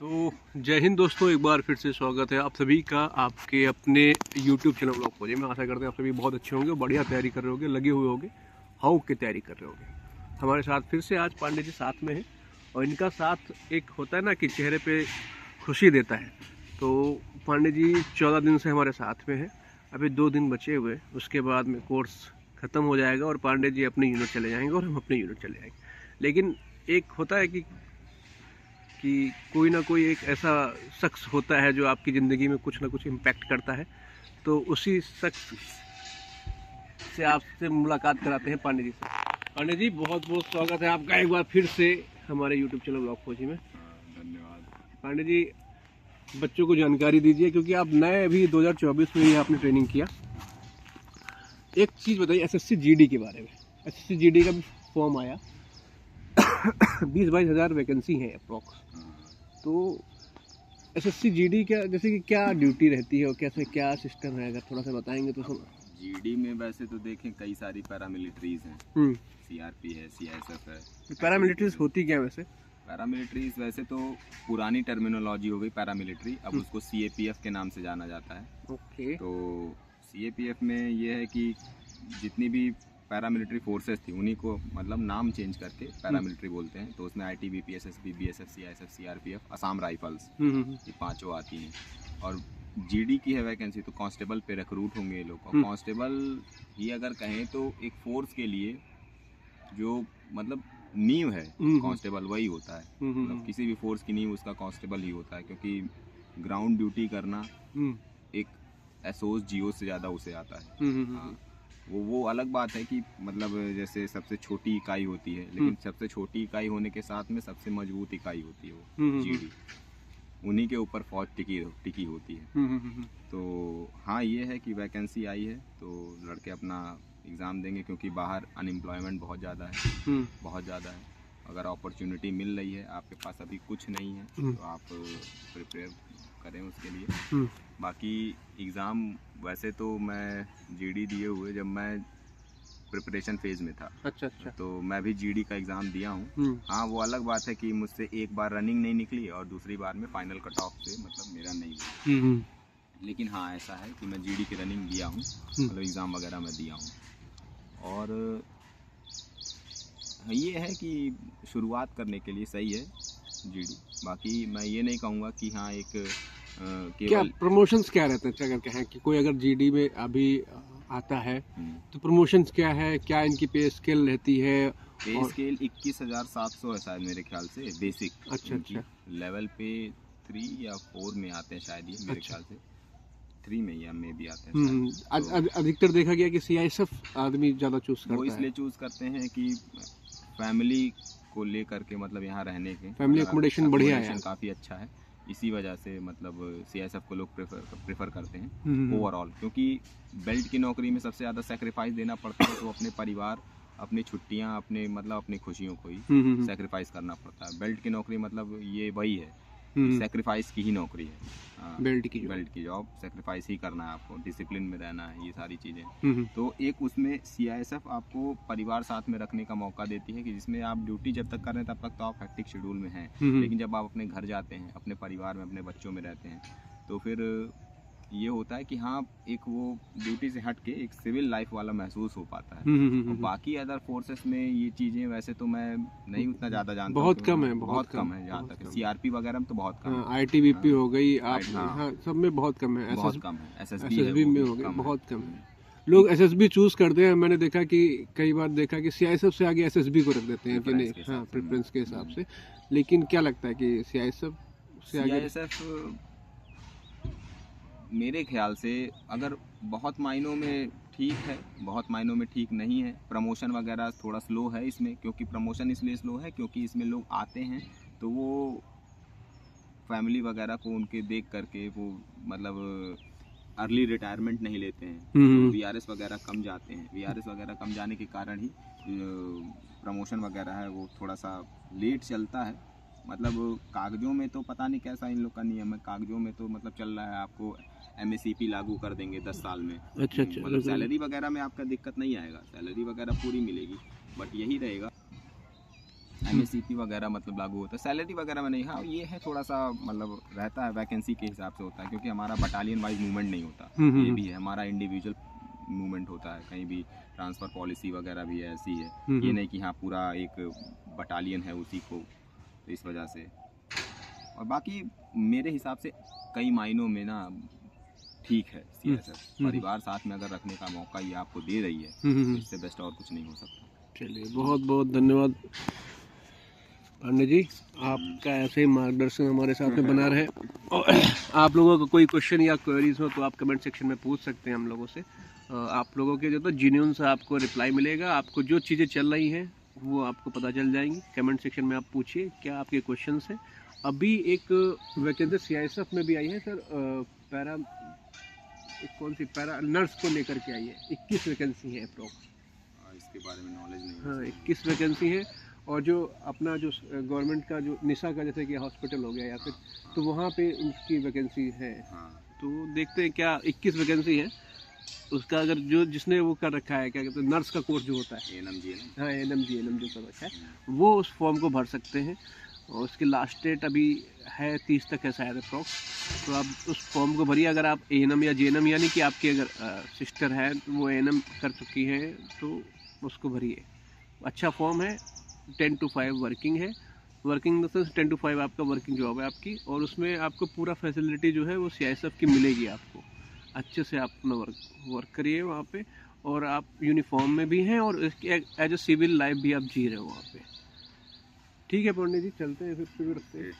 तो जय हिंद दोस्तों, एक बार फिर से स्वागत है आप सभी का आपके अपने YouTube चैनल ब्लॉग खोजे में। आशा करते हैं आप सभी बहुत अच्छे होंगे, बढ़िया तैयारी कर रहे होंगे, लगे हुए होंगे, हाउ की तैयारी कर रहे होंगे। हमारे साथ फिर से आज पांडे जी साथ में हैं और इनका साथ एक होता है ना कि चेहरे पे खुशी देता है। तो पांडे जी 14 दिन से हमारे साथ में हैं, अभी 2 दिन बचे हुए, उसके बाद में कोर्स ख़त्म हो जाएगा और पांडे जी अपनी यूनिट चले जाएंगे और हम अपनी यूनिट चले जाएंगे। लेकिन एक होता है कि कोई ना कोई एक ऐसा शख्स होता है जो आपकी ज़िंदगी में कुछ ना कुछ इम्पैक्ट करता है। तो उसी शख्स से आपसे मुलाकात कराते हैं पांडे जी से। पांडे जी बहुत बहुत स्वागत है आपका एक बार फिर से हमारे यूट्यूब चैनल ब्लॉग खोजी में। धन्यवाद। पांडे जी बच्चों को जानकारी दीजिए, क्योंकि आप नए अभी 2024 में ही आपने ट्रेनिंग किया। एक चीज़ बताइए SSC GD के बारे में। SSC GD का भी फॉर्म आया 20-22 हज़ार वैकेंसी है अप्रॉक्स। तो SSC GD क्या, जैसे कि क्या ड्यूटी रहती है और कैसे क्या सिस्टम है, अगर थोड़ा सा बताएंगे तो सब। GD में वैसे तो देखें कई सारी पैरामिलिट्रीज हैं, CRP है, CISF है। पैरामिलिट्रीज होती क्या वैसे? पैरामिलिट्रीज वैसे तो पुरानी टर्मिनोलॉजी हो गई पैरामिलिट्री, अब उसको CAPF के नाम से जाना जाता है। ओके। तो CAPF में ये है कि जितनी भी पैरामिलिट्री फोर्सेस थी उन्हीं को मतलब नाम चेंज करके पैरामिलिट्री बोलते हैं। तो उसमें ITBP, SSB, BSF, CISF, CRPF, Assam rifles, ये पांचों आती हैं। और GD की है वैकेंसी, तो कांस्टेबल पे रिक्रूट होंगे ये लोग। और कांस्टेबल ही अगर कहें तो एक फोर्स के लिए जो मतलब नींव है, कांस्टेबल वही होता है। मतलब किसी भी फोर्स की नींव उसका कांस्टेबल ही होता है, क्योंकि ग्राउंड ड्यूटी करना एक SOS GO से ज़्यादा उसे आता है। हाँ, वो अलग बात है कि मतलब जैसे सबसे छोटी इकाई होती है, लेकिन सबसे छोटी इकाई होने के साथ में सबसे मजबूत इकाई होती है वो GD। उन्हीं के ऊपर फौज टिकी होती है। तो हाँ, ये है कि वैकेंसी आई है तो लड़के अपना एग्ज़ाम देंगे, क्योंकि बाहर अनएम्प्लॉयमेंट बहुत ज़्यादा है, बहुत ज़्यादा है। अगर अपॉर्चुनिटी मिल रही है, आपके पास अभी कुछ नहीं है, तो आप प्रिपेयर करें उसके लिए। बाकी एग्ज़ाम वैसे तो मैं GD दिए हुए जब मैं प्रिपरेशन फेज़ में था। अच्छा। तो मैं भी GD का एग्ज़ाम दिया हूँ। हाँ, वो अलग बात है कि मुझसे एक बार रनिंग नहीं निकली और दूसरी बार में फाइनल कट ऑफ से मतलब मेरा नहीं हुआ। लेकिन हाँ, ऐसा है कि मैं GD की रनिंग दिया हूँ, मतलब एग्ज़ाम वगैरह मैं दिया हूँ। और ये है कि शुरुआत करने के लिए सही है GD। बाकी मैं ये नहीं कहूँगा कि हाँ एक क्या प्रमोशंस क्या रहते हैं, अगर कहें कि कोई अगर GD में अभी आता है तो प्रमोशंस क्या है, क्या इनकी पे स्केल रहती है? पे स्केल 21,700 है शायद मेरे ख्याल से बेसिक। अच्छा। लेवल पे 3 या 4 में आते हैं शायद, ये मेरे ख्याल से 3 में या में भी आते हैं। तो अधिकतर देखा गया कि CISF आदमी ज़्यादा चूज करता है। वो इसलिए चूज करते हैं कि फैमिली को लेकर के, मतलब यहाँ रहने के फैमिली अकोमोडेशन बढ़िया है, काफ़ी अच्छा है। इसी वजह से मतलब CISF को लोग प्रेफर करते हैं ओवरऑल, क्योंकि बेल्ट की नौकरी में सबसे ज़्यादा सेक्रीफाइस देना पड़ता है। तो अपने परिवार, अपनी छुट्टियाँ, अपने मतलब अपनी खुशियों को ही सेक्रीफाइस करना पड़ता है। बेल्ट की नौकरी मतलब ये वही है, सेक्रीफाइस की ही नौकरी है। बेल्ट की जॉब सेक्रीफाइस ही करना है आपको, डिसिप्लिन में रहना है, ये सारी चीज़ें। तो एक उसमें CISF आपको परिवार साथ में रखने का मौका देती है, कि जिसमें आप ड्यूटी जब तक कर रहे हैं तब तक तो आप हेक्टिक शेड्यूल में हैं, लेकिन जब आप अपने घर जाते हैं, अपने परिवार में अपने बच्चों में रहते हैं, तो फिर ये होता है कि हाँ एक वो ड्यूटी से हट के एक सिविल लाइफ वाला महसूस हो पाता है। और बाकी अदर फोर्सेस में ये चीज़ें वैसे तो मैं नहीं उतना ज़्यादा जानता हूँ, बहुत कम है जहाँ तक CRP वगैरह में तो बहुत कम है। ITBP हो गई, आप सब में बहुत कम है। बहुत कम है। SSB में हो गई, बहुत कम है। लोग SSB चूज करते हैं, मैंने देखा कि कई बार देखा कि CISF से आगे SSB को रख देते हैं कि नहीं, हाँ प्रेफरेंस के हिसाब से। लेकिन क्या लगता है कि CISF से आगे? मेरे ख्याल से अगर बहुत मायनों में ठीक है, बहुत मायनों में ठीक नहीं है। प्रमोशन वगैरह थोड़ा स्लो है इसमें, क्योंकि प्रमोशन इसलिए स्लो है क्योंकि इसमें लोग आते हैं तो वो फैमिली वगैरह को उनके देख करके वो मतलब अर्ली रिटायरमेंट नहीं लेते हैं। तो VRS वगैरह कम जाते हैं। VRS वगैरह कम जाने के कारण ही प्रमोशन वगैरह है वो थोड़ा सा लेट चलता है। मतलब कागजों में तो पता नहीं कैसा इन लोग का नियम है, कागजों में तो मतलब चल रहा है आपको MACP लागू कर देंगे 10 साल में। अच्छा। मतलब सैलरी वगैरह में आपका दिक्कत नहीं आएगा, सैलरी वगैरह पूरी मिलेगी, बट यही रहेगा MSCP वगैरह मतलब लागू होता है, सैलरी वगैरह में नहीं। हाँ ये है थोड़ा सा मतलब रहता है, वैकेंसी के हिसाब से होता है, क्योंकि हमारा बटालियन वाइज मूवमेंट नहीं होता। ये भी है, हमारा इंडिविजुअल मूवमेंट होता है, कहीं भी ट्रांसफ़र पॉलिसी वगैरह भी है, ऐसी है। ये नहीं कि हाँ पूरा एक बटालियन है उसी को, तो इस वजह से। और बाकी मेरे हिसाब से कई मायनों में ना ठीक है CSF। परिवार साथ में अगर रखने का मौका ये आपको दे रही है, तो इससे बेस्ट और कुछ नहीं हो सकता। चलिए बहुत बहुत धन्यवाद पांडे जी, आपका ऐसे ही मार्गदर्शन हमारे साथ में बना रहे। और आप लोगों को कोई क्वेश्चन या क्वेरीज हो तो आप कमेंट सेक्शन में पूछ सकते हैं हम लोगों से। आप लोगों के जो तो जेन्युइन से आपको रिप्लाई मिलेगा। आपको जो चीज़ें चल रही हैं वो आपको पता चल जाएंगी। कमेंट सेक्शन में आप पूछिए क्या आपके क्वेश्चन हैं। अभी एक वैकेंसी CISF में भी आई है सर, पैरा कौन सी पैरा नर्स को लेकर के आई है। 21 वैकेंसी है अप्रोक्स। इसके बारे में नॉलेज नहीं है। हाँ 21 वैकेंसी है। और जो अपना जो गवर्नमेंट का जो निशा का जैसे कि हॉस्पिटल हो गया या फिर, तो वहाँ पे उसकी वैकेंसी है। तो देखते हैं क्या 21 वैकेंसी है उसका। अगर जो जिसने वो कर रखा है क्या कहते हैं नर्स का कोर्स जो होता है, हाँ ANM जो कर रखा है, वो उस फॉर्म को भर सकते हैं। और उसकी लास्ट डेट अभी है 30 तक है शायद अप्रॉक्स। तो आप उस फॉर्म को भरिए। अगर आप ANM या JNM यानी कि आपकी अगर सिस्टर है तो वो ANM कर चुकी है तो उसको भरिए। अच्छा फॉर्म है। 10 to 5 वर्किंग है। Working in the sense 10 to 5 आपका वर्किंग जॉब है आपकी। और उसमें आपको पूरा फैसिलिटी जो है वो CISF की मिलेगी आपको। अच्छे से आप अपना वर्क करिए वहाँ पे। और आप यूनिफॉर्म में भी हैं और एज ए सिविल लाइफ भी आप जी रहे हो वहाँ पे। ठीक है पंडित जी, चलते हैं फिर रखते हैं।